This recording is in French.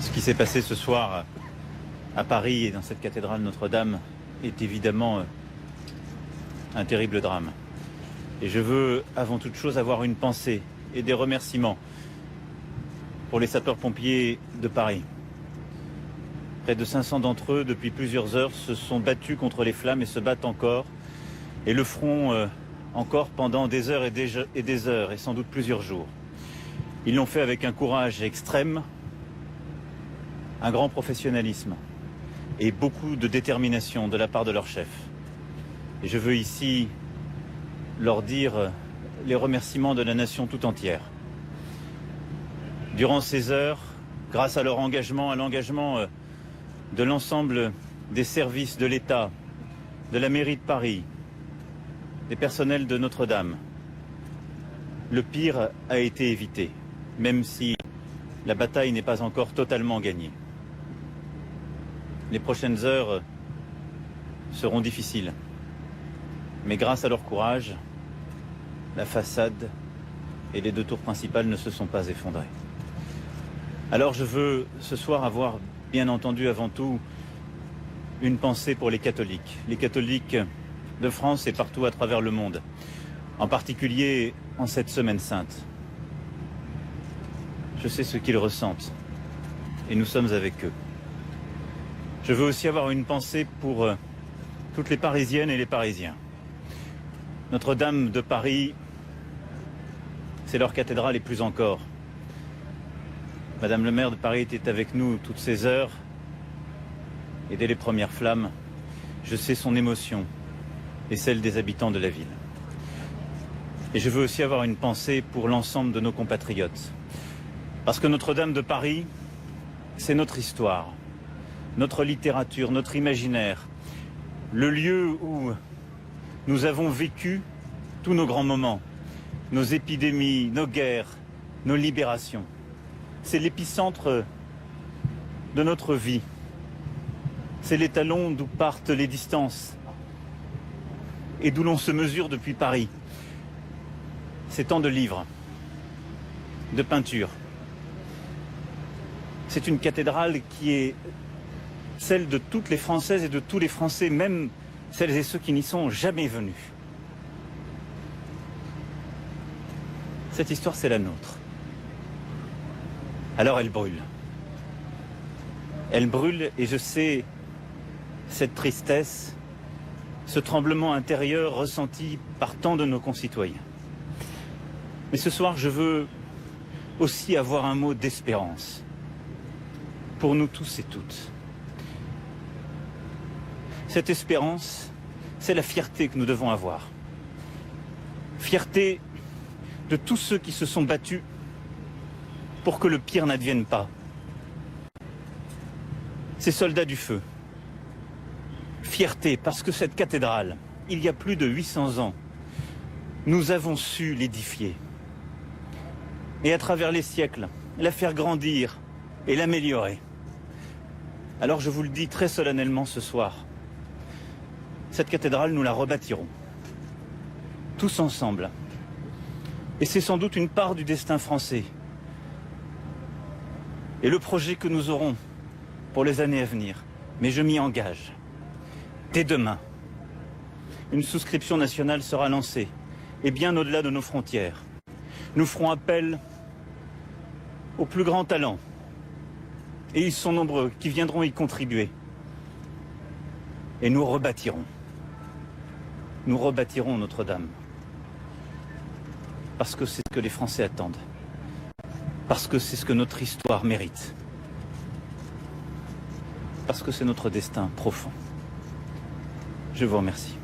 Ce qui s'est passé ce soir à Paris et dans cette cathédrale Notre-Dame est évidemment un terrible drame. Et je veux avant toute chose avoir une pensée et des remerciements pour les sapeurs-pompiers de Paris. Près de 500 d'entre eux, depuis plusieurs heures, se sont battus contre les flammes et se battent encore. Et le feront encore pendant des heures et des heures, et sans doute plusieurs jours. Ils l'ont fait avec un courage extrême, un grand professionnalisme et beaucoup de détermination de la part de leur chef. Et je veux ici leur dire les remerciements de la nation tout entière. Durant ces heures, grâce à leur engagement, à l'engagement de l'ensemble des services de l'État, de la mairie de Paris, des personnels de Notre-Dame, le pire a été évité, même si la bataille n'est pas encore totalement gagnée. Les prochaines heures seront difficiles, mais grâce à leur courage, la façade et les deux tours principales ne se sont pas effondrées. Alors je veux ce soir avoir, bien entendu, avant tout, une pensée pour les catholiques de France et partout à travers le monde, en particulier en cette semaine sainte. Je sais ce qu'ils ressentent et nous sommes avec eux. Je veux aussi avoir une pensée pour toutes les Parisiennes et les Parisiens. Notre-Dame de Paris, c'est leur cathédrale et plus encore. Madame le maire de Paris était avec nous toutes ces heures et dès les premières flammes, je sais son émotion et celle des habitants de la ville. Et je veux aussi avoir une pensée pour l'ensemble de nos compatriotes. Parce que Notre-Dame de Paris, c'est notre histoire, notre littérature, notre imaginaire, le lieu où nous avons vécu tous nos grands moments, nos épidémies, nos guerres, nos libérations. C'est l'épicentre de notre vie. C'est l'étalon d'où partent les distances et d'où l'on se mesure depuis Paris. C'est tant de livres, de peintures. C'est une cathédrale qui est celle de toutes les Françaises et de tous les Français, même celles et ceux qui n'y sont jamais venus. Cette histoire, c'est la nôtre. Alors elle brûle. Elle brûle et je sais cette tristesse, ce tremblement intérieur ressenti par tant de nos concitoyens. Mais ce soir, je veux aussi avoir un mot d'espérance pour nous tous et toutes. Cette espérance, c'est la fierté que nous devons avoir. Fierté de tous ceux qui se sont battus pour que le pire n'advienne pas. Ces soldats du feu. Fierté parce que cette cathédrale, il y a plus de 800 ans, nous avons su l'édifier. Et à travers les siècles, la faire grandir et l'améliorer. Alors je vous le dis très solennellement ce soir, cette cathédrale, nous la rebâtirons. Tous ensemble. Et c'est sans doute une part du destin français. Et le projet que nous aurons pour les années à venir. Mais je m'y engage. Dès demain, une souscription nationale sera lancée. Et bien au-delà de nos frontières. Nous ferons appel aux plus grands talents. Et ils sont nombreux qui viendront y contribuer. Et nous rebâtirons. Nous rebâtirons Notre-Dame. Parce que c'est ce que les Français attendent. Parce que c'est ce que notre histoire mérite. Parce que c'est notre destin profond. Je vous remercie.